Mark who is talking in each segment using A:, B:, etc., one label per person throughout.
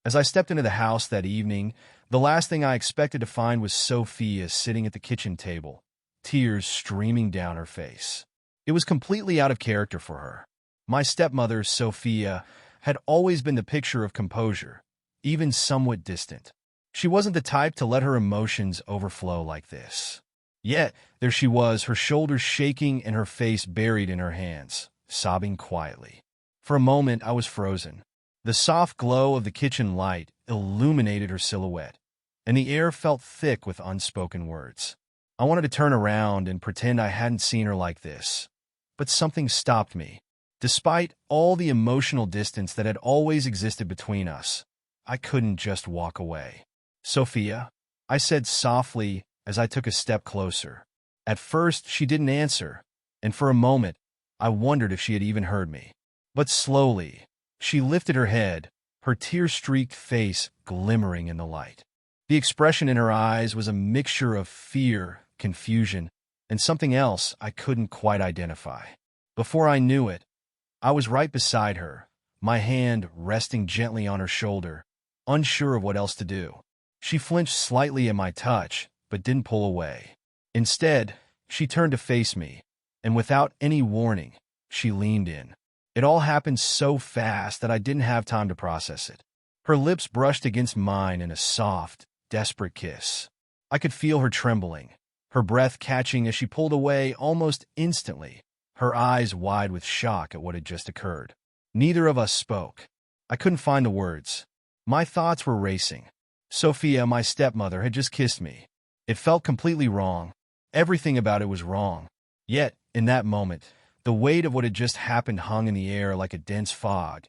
A: As I stepped into the house that evening, the last thing I expected to find was Sophia sitting at the kitchen table, tears streaming down her face. It was completely out of character for her. My stepmother, Sophia, had always been the picture of composure, even somewhat distant. She wasn't the type to let her emotions overflow like this. Yet, there she was, her shoulders shaking and her face buried in her hands, sobbing quietly. For a moment, I was frozen. The soft glow of the kitchen light illuminated her silhouette, and the air felt thick with unspoken words. I wanted to turn around and pretend I hadn't seen her like this, but something stopped me. Despite all the emotional distance that had always existed between us, I couldn't just walk away. "Sophia," I said softly as I took a step closer. At first, she didn't answer, and for a moment, I wondered if she had even heard me. But slowly, she lifted her head, her tear-streaked face glimmering in the light. The expression in her eyes was a mixture of fear, confusion, and something else I couldn't quite identify. Before I knew it, I was right beside her, my hand resting gently on her shoulder, unsure of what else to do. She flinched slightly at my touch, but didn't pull away. Instead, she turned to face me, and without any warning, she leaned in. It all happened so fast that I didn't have time to process it. Her lips brushed against mine in a soft, desperate kiss. I could feel her trembling, her breath catching as she pulled away almost instantly, her eyes wide with shock at what had just occurred. Neither of us spoke. I couldn't find the words. My thoughts were racing. Sophia, my stepmother, had just kissed me. It felt completely wrong. Everything about it was wrong. Yet, in that moment, the weight of what had just happened hung in the air like a dense fog,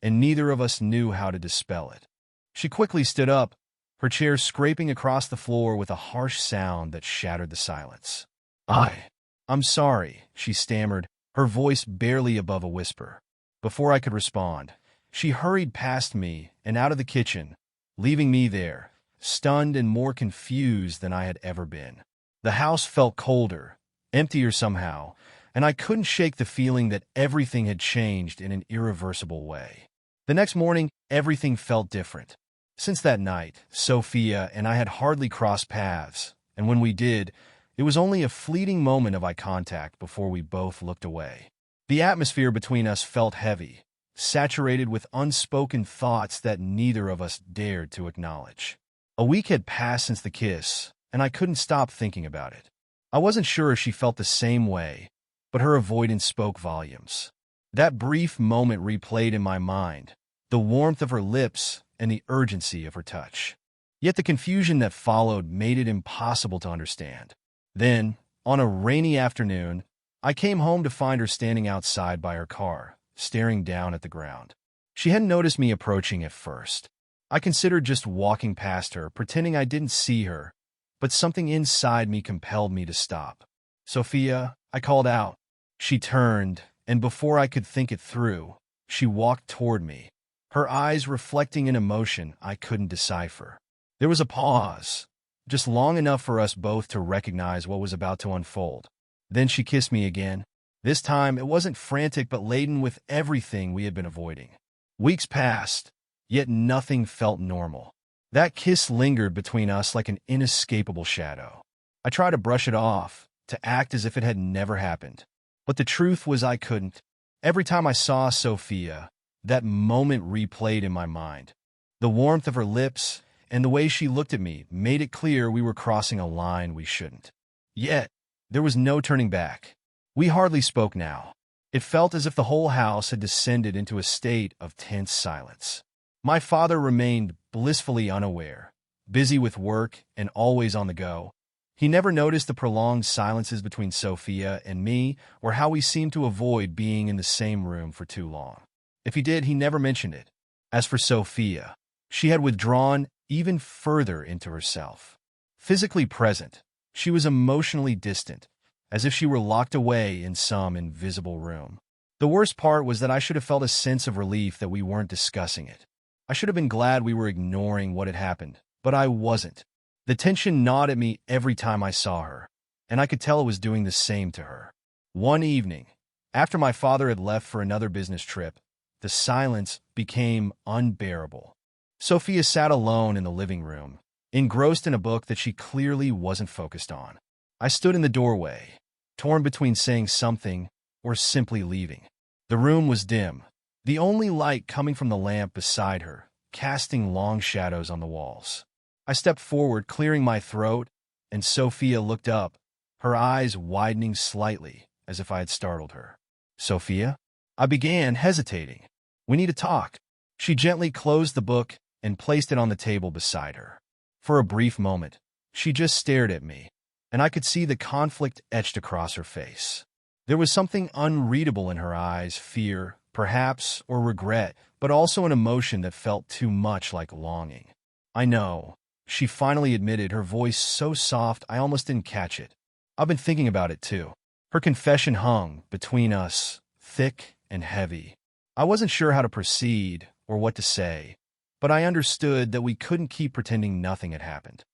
A: and neither of us knew how to dispel it. She quickly stood up, her chair scraping across the floor with a harsh sound that shattered the silence. I'm sorry," she stammered, her voice barely above a whisper. Before I could respond, she hurried past me and out of the kitchen, leaving me there, stunned and more confused than I had ever been. The house felt colder, emptier somehow, and I couldn't shake the feeling that everything had changed in an irreversible way. The next morning, everything felt different. Since that night, Sophia and I had hardly crossed paths, and when we did, it was only a fleeting moment of eye contact before we both looked away. The atmosphere between us felt heavy, saturated with unspoken thoughts that neither of us dared to acknowledge. A week had passed since the kiss, and I couldn't stop thinking about it. I wasn't sure if she felt the same way, but her avoidance spoke volumes. That brief moment replayed in my mind, the warmth of her lips and the urgency of her touch. Yet the confusion that followed made it impossible to understand. Then, on a rainy afternoon, I came home to find her standing outside by her car, staring down at the ground. She hadn't noticed me approaching at first. I considered just walking past her, pretending I didn't see her, but something inside me compelled me to stop. "Sophia," I called out. She turned, and before I could think it through, she walked toward me, her eyes reflecting an emotion I couldn't decipher. There was a pause, just long enough for us both to recognize what was about to unfold. Then she kissed me again. This time, it wasn't frantic but laden with everything we had been avoiding. Weeks passed, yet nothing felt normal. That kiss lingered between us like an inescapable shadow. I tried to brush it off, to act as if it had never happened. But the truth was I couldn't. Every time I saw Sophia, that moment replayed in my mind. The warmth of her lips and the way she looked at me made it clear we were crossing a line we shouldn't. Yet, there was no turning back. We hardly spoke now. It felt as if the whole house had descended into a state of tense silence. My father remained blissfully unaware, busy with work and always on the go. He never noticed the prolonged silences between Sophia and me or how we seemed to avoid being in the same room for too long. If he did, he never mentioned it. As for Sophia, she had withdrawn even further into herself. Physically present, she was emotionally distant, as if she were locked away in some invisible room. The worst part was that I should have felt a sense of relief that we weren't discussing it. I should have been glad we were ignoring what had happened, but I wasn't. The tension gnawed at me every time I saw her, and I could tell it was doing the same to her. One evening, after my father had left for another business trip, the silence became unbearable. Sophia sat alone in the living room, engrossed in a book that she clearly wasn't focused on. I stood in the doorway, torn between saying something or simply leaving. The room was dim, the only light coming from the lamp beside her, casting long shadows on the walls. I stepped forward, clearing my throat, and Sophia looked up, her eyes widening slightly, as if I had startled her. "Sophia?" I began, hesitating. "We need to talk." She gently closed the book and placed it on the table beside her. For a brief moment, she just stared at me, and I could see the conflict etched across her face. There was something unreadable in her eyes, fear, perhaps, or regret, but also an emotion that felt too much like longing. "I know," she finally admitted, her voice so soft I almost didn't catch it. "I've been thinking about it too." Her confession hung between us, thick and heavy. I wasn't sure how to proceed or what to say, but I understood that we couldn't keep pretending nothing had happened.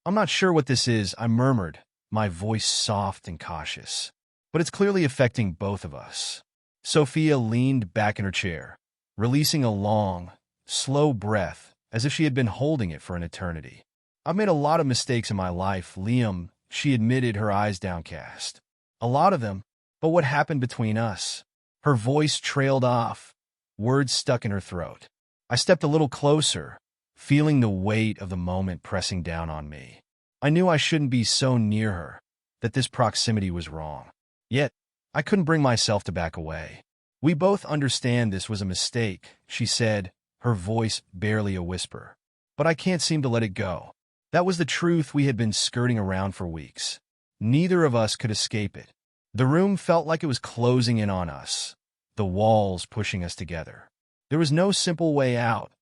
A: "I'm not sure what this is," I murmured, my voice soft and cautious. "But it's clearly affecting both of us." Sophia leaned back in her chair, releasing a long, slow breath as if she had been holding it for an eternity. "I've made a lot of mistakes in my life, Liam," she admitted, her eyes downcast. "A lot of them, but what happened between us?" Her voice trailed off, words stuck in her throat. I stepped a little closer, feeling the weight of the moment pressing down on me. I knew I shouldn't be so near her, that this proximity was wrong. Yet, I couldn't bring myself to back away. "We both understand this was a mistake," she said, her voice barely a whisper. "But I can't seem to let it go." That was the truth we had been skirting around for weeks. Neither of us could escape it. The room felt like it was closing in on us, the walls pushing us together. There was no simple way out,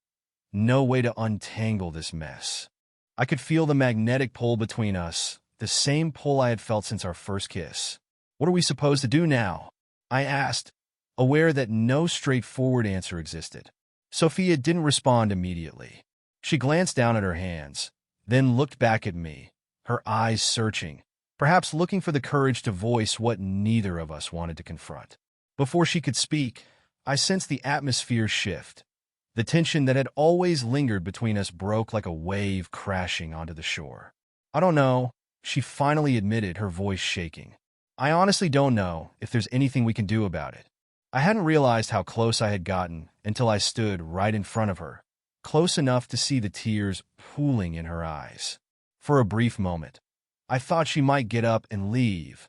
A: no way to untangle this mess. I could feel the magnetic pull between us, the same pull I had felt since our first kiss. "What are we supposed to do now?" I asked, aware that no straightforward answer existed. Sophia didn't respond immediately. She glanced down at her hands, then looked back at me, her eyes searching, perhaps looking for the courage to voice what neither of us wanted to confront. Before she could speak, I sensed the atmosphere shift. The tension that had always lingered between us broke like a wave crashing onto the shore. "I don't know," she finally admitted, her voice shaking. "I honestly don't know if there's anything we can do about it." I hadn't realized how close I had gotten until I stood right in front of her, close enough to see the tears pooling in her eyes. For a brief moment, I thought she might get up and leave,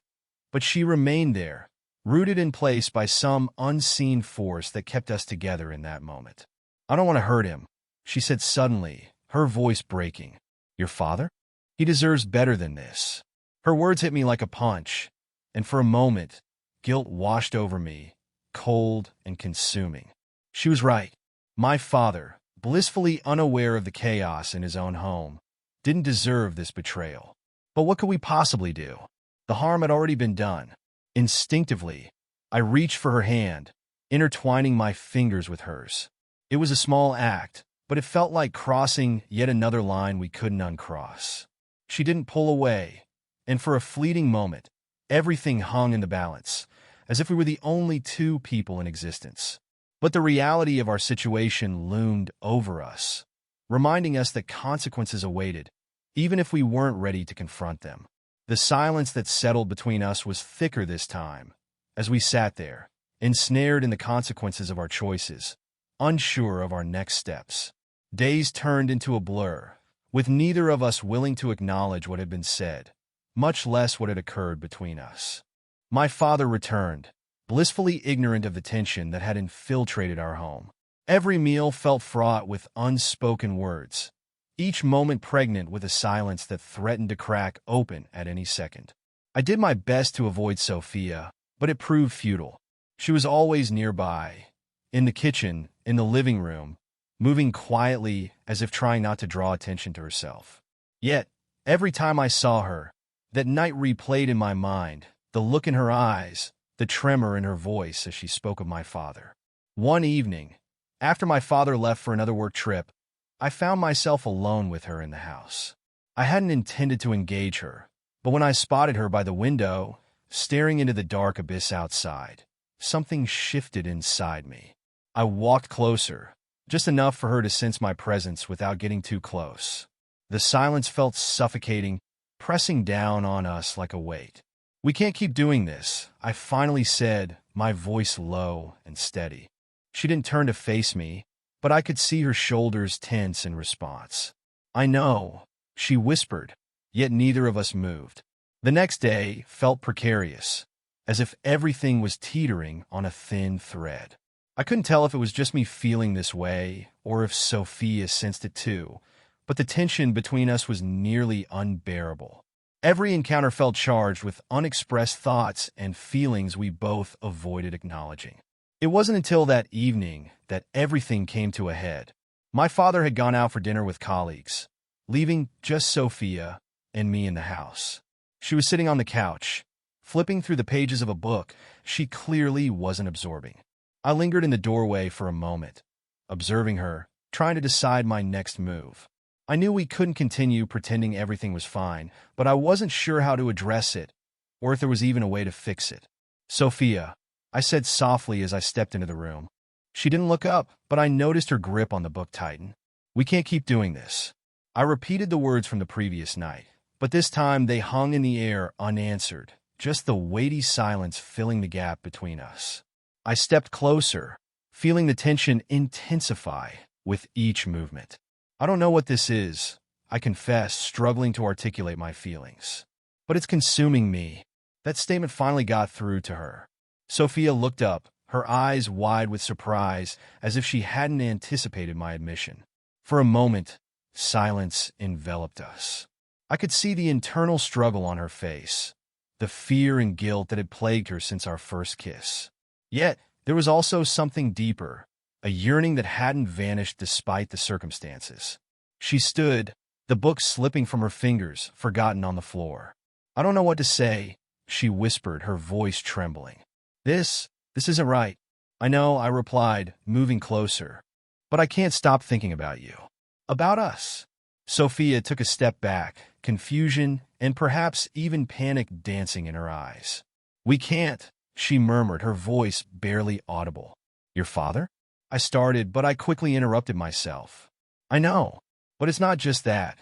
A: but she remained there, rooted in place by some unseen force that kept us together in that moment. "I don't want to hurt him," she said suddenly, her voice breaking. "Your father? He deserves better than this." Her words hit me like a punch, and for a moment, guilt washed over me, cold and consuming. She was right. My father, blissfully unaware of the chaos in his own home, didn't deserve this betrayal. But what could we possibly do? The harm had already been done. Instinctively, I reached for her hand, intertwining my fingers with hers. It was a small act, but it felt like crossing yet another line we couldn't uncross. She didn't pull away, and for a fleeting moment, everything hung in the balance, as if we were the only two people in existence. But the reality of our situation loomed over us, reminding us that consequences awaited, even if we weren't ready to confront them. The silence that settled between us was thicker this time, as we sat there, ensnared in the consequences of our choices, unsure of our next steps. Days turned into a blur, with neither of us willing to acknowledge what had been said, much less what had occurred between us. My father returned, blissfully ignorant of the tension that had infiltrated our home. Every meal felt fraught with unspoken words, each moment pregnant with a silence that threatened to crack open at any second. I did my best to avoid Sophia, but it proved futile. She was always nearby, in the kitchen, in the living room, moving quietly as if trying not to draw attention to herself. Yet, every time I saw her, that night replayed in my mind, the look in her eyes, the tremor in her voice as she spoke of my father. One evening, after my father left for another work trip, I found myself alone with her in the house. I hadn't intended to engage her, but when I spotted her by the window, staring into the dark abyss outside, something shifted inside me. I walked closer, just enough for her to sense my presence without getting too close. The silence felt suffocating, pressing down on us like a weight. "We can't keep doing this," I finally said, my voice low and steady. She didn't turn to face me, but I could see her shoulders tense in response. "I know," she whispered, yet neither of us moved. The next day felt precarious, as if everything was teetering on a thin thread. I couldn't tell if it was just me feeling this way, or if Sophia sensed it too, but the tension between us was nearly unbearable. Every encounter felt charged with unexpressed thoughts and feelings we both avoided acknowledging. It wasn't until that evening that everything came to a head. My father had gone out for dinner with colleagues, leaving just Sophia and me in the house. She was sitting on the couch, flipping through the pages of a book she clearly wasn't absorbing. I lingered in the doorway for a moment, observing her, trying to decide my next move. I knew we couldn't continue pretending everything was fine, but I wasn't sure how to address it, or if there was even a way to fix it. "Sophia," I said softly as I stepped into the room. She didn't look up, but I noticed her grip on the book tighten. "We can't keep doing this." I repeated the words from the previous night, but this time they hung in the air unanswered, just the weighty silence filling the gap between us. I stepped closer, feeling the tension intensify with each movement. "I don't know what this is," I confessed, struggling to articulate my feelings. "But it's consuming me." That statement finally got through to her. Sophia looked up, her eyes wide with surprise, as if she hadn't anticipated my admission. For a moment, silence enveloped us. I could see the internal struggle on her face, the fear and guilt that had plagued her since our first kiss. Yet, there was also something deeper, a yearning that hadn't vanished despite the circumstances. She stood, the book slipping from her fingers, forgotten on the floor. "I don't know what to say," she whispered, her voice trembling. This isn't right." "I know," I replied, moving closer. "But I can't stop thinking about you. About us." Sophia took a step back, confusion and perhaps even panic dancing in her eyes. "We can't," she murmured, her voice barely audible. "Your father?" I started, but I quickly interrupted myself. "I know, but it's not just that.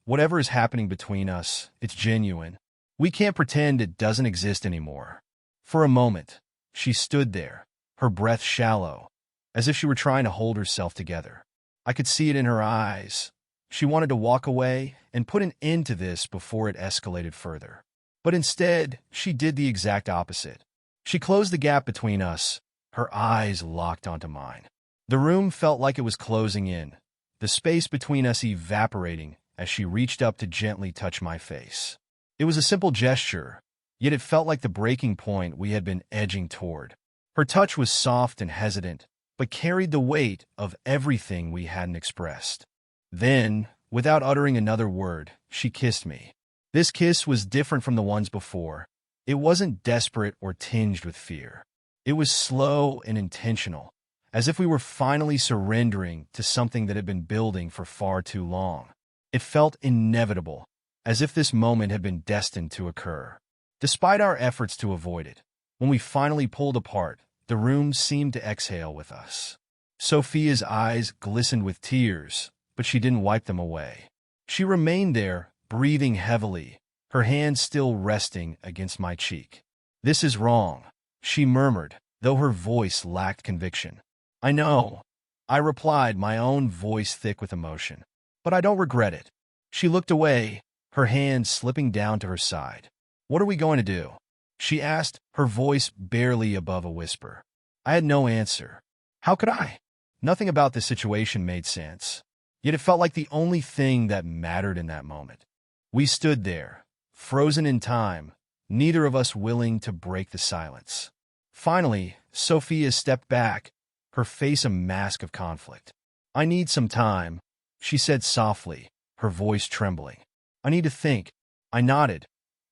A: Whatever is happening between us, it's genuine. We can't pretend it doesn't exist anymore." For a moment, she stood there, her breath shallow, as if she were trying to hold herself together. I could see it in her eyes. She wanted to walk away and put an end to this before it escalated further. But instead, she did the exact opposite. She closed the gap between us, her eyes locked onto mine. The room felt like it was closing in, the space between us evaporating as she reached up to gently touch my face. It was a simple gesture, yet it felt like the breaking point we had been edging toward. Her touch was soft and hesitant, but carried the weight of everything we hadn't expressed. Then, without uttering another word, she kissed me. This kiss was different from the ones before. It wasn't desperate or tinged with fear. It was slow and intentional, as if we were finally surrendering to something that had been building for far too long. It felt inevitable, as if this moment had been destined to occur. Despite our efforts to avoid it, when we finally pulled apart, the room seemed to exhale with us. Sophia's eyes glistened with tears, but she didn't wipe them away. She remained there, breathing heavily, her hand still resting against my cheek. "This is wrong," she murmured, though her voice lacked conviction. "I know," I replied, my own voice thick with emotion. "But I don't regret it." She looked away, her hand slipping down to her side. "What are we going to do?" she asked, her voice barely above a whisper. I had no answer. How could I? Nothing about the situation made sense. Yet it felt like the only thing that mattered in that moment. We stood there, frozen in time, neither of us willing to break the silence. Finally, Sophia stepped back, her face a mask of conflict. "I need some time," she said softly, her voice trembling. "I need to think." I nodded,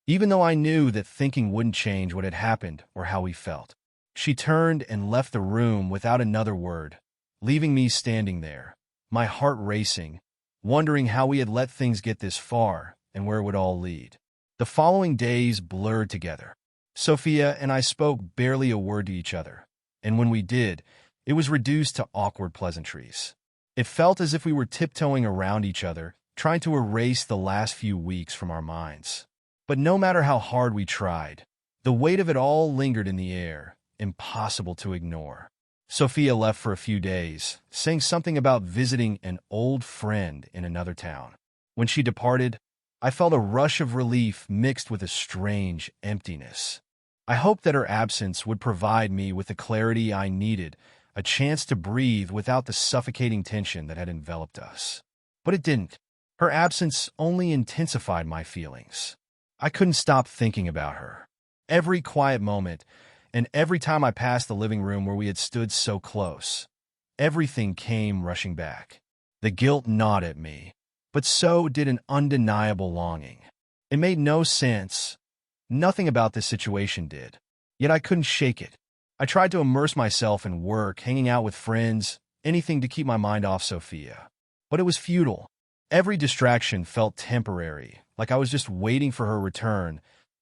A: even though I knew that thinking wouldn't change what had happened or how we felt. She turned and left the room without another word, leaving me standing there, my heart racing, wondering how we had let things get this far and where it would all lead. The following days blurred together. Sophia and I spoke barely a word to each other, and when we did, It was reduced to awkward pleasantries. It felt as if we were tiptoeing around each other, trying to erase the last few weeks from our minds. But no matter how hard we tried, the weight of it all lingered in the air, impossible to ignore. Sophia left for a few days, saying something about visiting an old friend in another town. When she departed, I felt a rush of relief mixed with a strange emptiness. I hoped that her absence would provide me with the clarity I needed, a chance to breathe without the suffocating tension that had enveloped us. But it didn't. Her absence only intensified my feelings. I couldn't stop thinking about her. Every quiet moment, and every time I passed the living room where we had stood so close, everything came rushing back. The guilt gnawed at me, but so did an undeniable longing. It made no sense. Nothing about this situation did. Yet I couldn't shake it. I tried to immerse myself in work, hanging out with friends, anything to keep my mind off Sophia. But it was futile. Every distraction felt temporary, like I was just waiting for her return,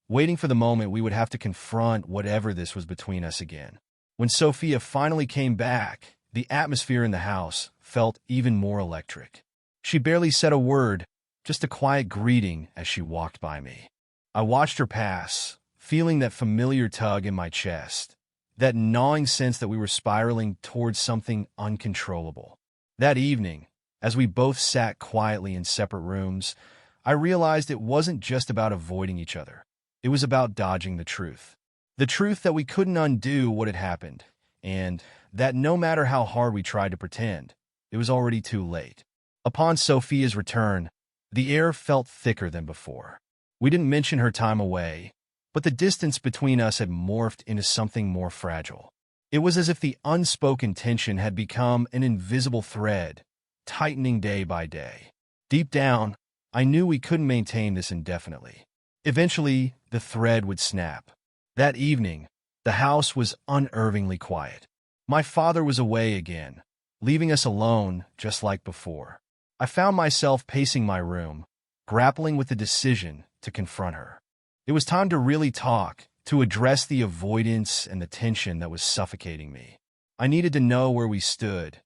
A: waiting for the moment we would have to confront whatever this was between us again. When Sophia finally came back, the atmosphere in the house felt even more electric. She barely said a word, just a quiet greeting as she walked by me. I watched her pass, feeling that familiar tug in my chest, that gnawing sense that we were spiraling towards something uncontrollable. That evening, as we both sat quietly in separate rooms, I realized it wasn't just about avoiding each other. It was about dodging the truth. The truth that we couldn't undo what had happened, and that no matter how hard we tried to pretend, it was already too late. Upon Sophia's return, the air felt thicker than before. We didn't mention her time away, but the distance between us had morphed into something more fragile. It was as if the unspoken tension had become an invisible thread, tightening day by day. Deep down, I knew we couldn't maintain this indefinitely. Eventually, the thread would snap. That evening, the house was unervingly quiet. My father was away again, leaving us alone just like before. I found myself pacing my room, grappling with the decision to confront her. It was time to really talk, to address the avoidance and the tension that was suffocating me. I needed to know where we stood,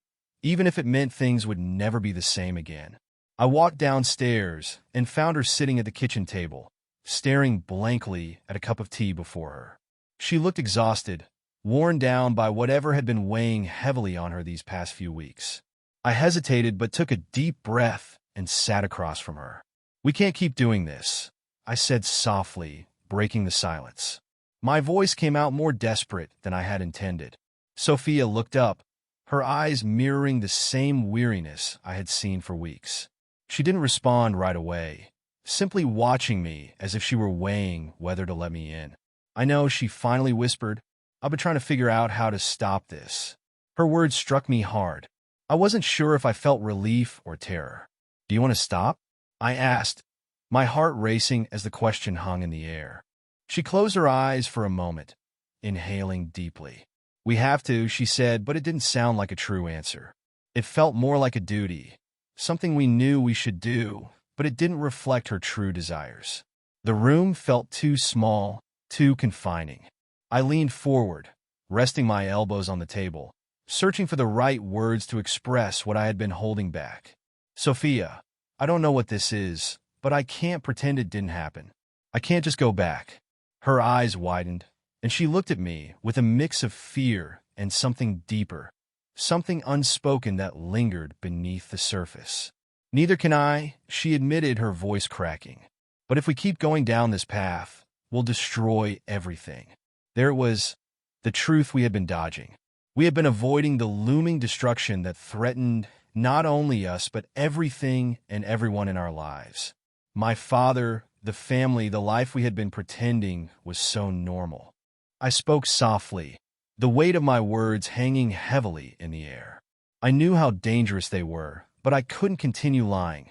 A: even if it meant things would never be the same again. I walked downstairs and found her sitting at the kitchen table, staring blankly at a cup of tea before her. She looked exhausted, worn down by whatever had been weighing heavily on her these past few weeks. I hesitated but took a deep breath and sat across from her. "We can't keep doing this," I said softly, breaking the silence. My voice came out more desperate than I had intended. Sophia looked up, her eyes mirroring the same weariness I had seen for weeks. She didn't respond right away, simply watching me as if she were weighing whether to let me in. "I know," she finally whispered. "I've been trying to figure out how to stop this." Her words struck me hard. I wasn't sure if I felt relief or terror. "Do you want to stop?" I asked, my heart racing as the question hung in the air. She closed her eyes for a moment, inhaling deeply. "We have to," she said, but it didn't sound like a true answer. It felt more like a duty, something we knew we should do, but it didn't reflect her true desires. The room felt too small, too confining. I leaned forward, resting my elbows on the table, searching for the right words to express what I had been holding back. "Sophia, I don't know what this is, but I can't pretend it didn't happen. I can't just go back." Her eyes widened, and she looked at me with a mix of fear and something deeper, something unspoken that lingered beneath the surface. "Neither can I," she admitted, her voice cracking. "But if we keep going down this path, we'll destroy everything." There it was, the truth we had been dodging. We had been avoiding the looming destruction that threatened not only us, but everything and everyone in our lives. My father, the family, the life we had been pretending was so normal. I spoke softly, the weight of my words hanging heavily in the air. I knew how dangerous they were, but I couldn't continue lying,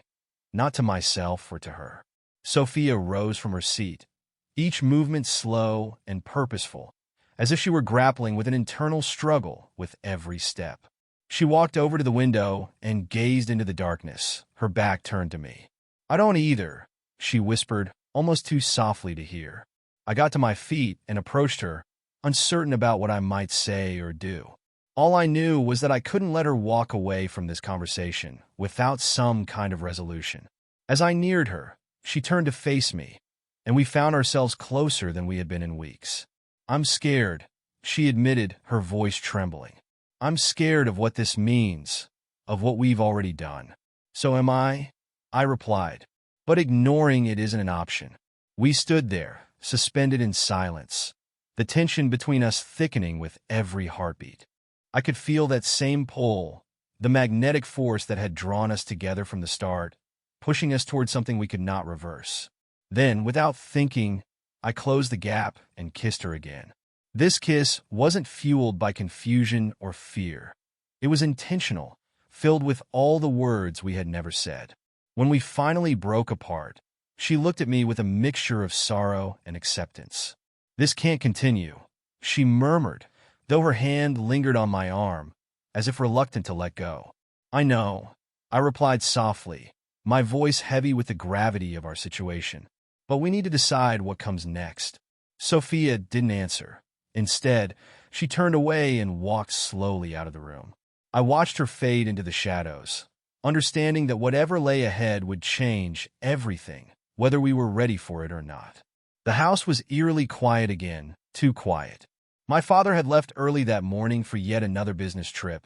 A: not to myself or to her. Sophia rose from her seat, each movement slow and purposeful, as if she were grappling with an internal struggle with every step. She walked over to the window and gazed into the darkness, her back turned to me. "I don't either," she whispered, almost too softly to hear. I got to my feet and approached her, uncertain about what I might say or do. All I knew was that I couldn't let her walk away from this conversation without some kind of resolution. As I neared her, she turned to face me, and we found ourselves closer than we had been in weeks. "I'm scared," she admitted, her voice trembling. "I'm scared of what this means, of what we've already done." "So am I," I replied, but ignoring it isn't an option. We stood there, suspended in silence, the tension between us thickening with every heartbeat. I could feel that same pull, the magnetic force that had drawn us together from the start, pushing us toward something we could not reverse. Then, without thinking, I closed the gap and kissed her again. This kiss wasn't fueled by confusion or fear. It was intentional, filled with all the words we had never said. When we finally broke apart, she looked at me with a mixture of sorrow and acceptance. "This can't continue," she murmured, though her hand lingered on my arm, as if reluctant to let go. "I know," I replied softly, my voice heavy with the gravity of our situation. "But we need to decide what comes next." Sophia didn't answer. Instead, she turned away and walked slowly out of the room. I watched her fade into the shadows, understanding that whatever lay ahead would change everything, whether we were ready for it or not. The house was eerily quiet again, too quiet. My father had left early that morning for yet another business trip,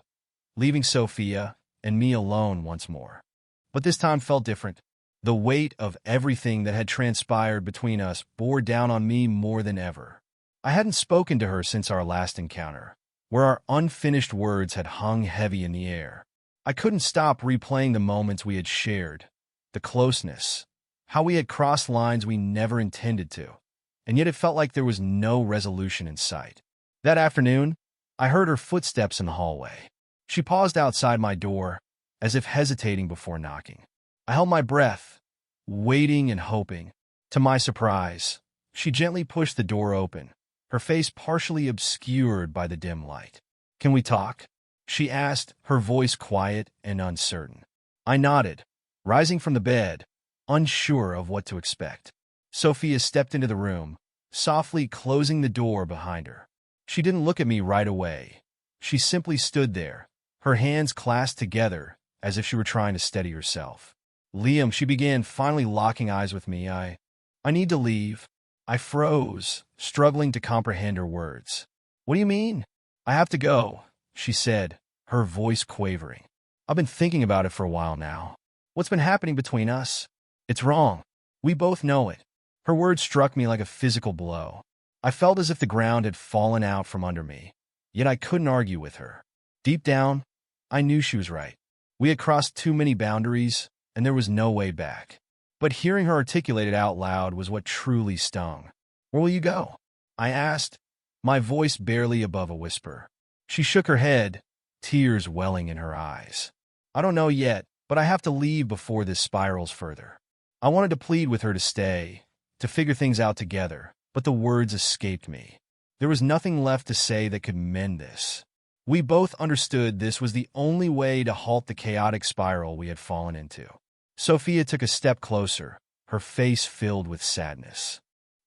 A: leaving Sophia and me alone once more. But this time felt different. The weight of everything that had transpired between us bore down on me more than ever. I hadn't spoken to her since our last encounter, where our unfinished words had hung heavy in the air. I couldn't stop replaying the moments we had shared, the closeness, how we had crossed lines we never intended to, and yet it felt like there was no resolution in sight. That afternoon, I heard her footsteps in the hallway. She paused outside my door, as if hesitating before knocking. I held my breath, waiting and hoping. To my surprise, she gently pushed the door open, her face partially obscured by the dim light. "Can we talk?" she asked, her voice quiet and uncertain. I nodded, rising from the bed, unsure of what to expect. Sophia stepped into the room, softly closing the door behind her. She didn't look at me right away. She simply stood there, her hands clasped together as if she were trying to steady herself. "Liam," she began, finally locking eyes with me, I need to leave." I froze, struggling to comprehend her words. "What do you mean?" "I have to go," she said, her voice quavering. "I've been thinking about it for a while now. What's been happening between us? It's wrong. We both know it." Her words struck me like a physical blow. I felt as if the ground had fallen out from under me, yet I couldn't argue with her. Deep down, I knew she was right. We had crossed too many boundaries, and there was no way back. But hearing her articulate it out loud was what truly stung. "Where will you go?" I asked, my voice barely above a whisper. She shook her head, tears welling in her eyes. "I don't know yet, but I have to leave before this spirals further." I wanted to plead with her to stay, to figure things out together, but the words escaped me. There was nothing left to say that could mend this. We both understood this was the only way to halt the chaotic spiral we had fallen into. Sophia took a step closer, her face filled with sadness.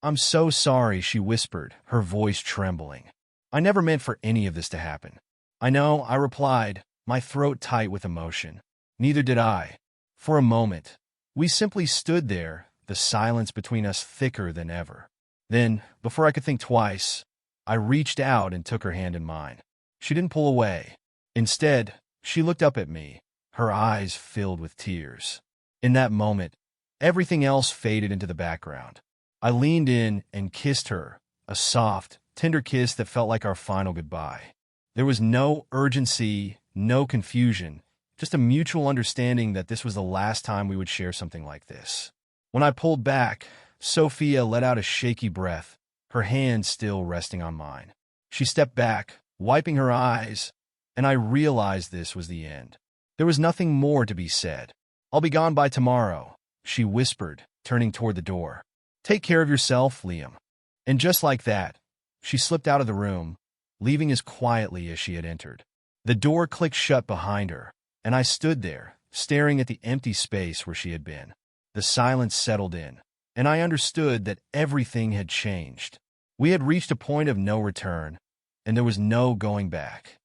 A: "I'm so sorry," she whispered, her voice trembling. "I never meant for any of this to happen." "I know," I replied, my throat tight with emotion. "Neither did I." For a moment, we simply stood there, the silence between us thicker than ever. Then, before I could think twice, I reached out and took her hand in mine. She didn't pull away. Instead, she looked up at me, her eyes filled with tears. In that moment, everything else faded into the background. I leaned in and kissed her, a soft, tender kiss that felt like our final goodbye. There was no urgency, no confusion, just a mutual understanding that this was the last time we would share something like this. When I pulled back, Sophia let out a shaky breath, her hand still resting on mine. She stepped back, wiping her eyes, and I realized this was the end. There was nothing more to be said. "I'll be gone by tomorrow," she whispered, turning toward the door. "Take care of yourself, Liam." And just like that, she slipped out of the room, leaving as quietly as she had entered. The door clicked shut behind her, and I stood there, staring at the empty space where she had been. The silence settled in, and I understood that everything had changed. We had reached a point of no return, and there was no going back.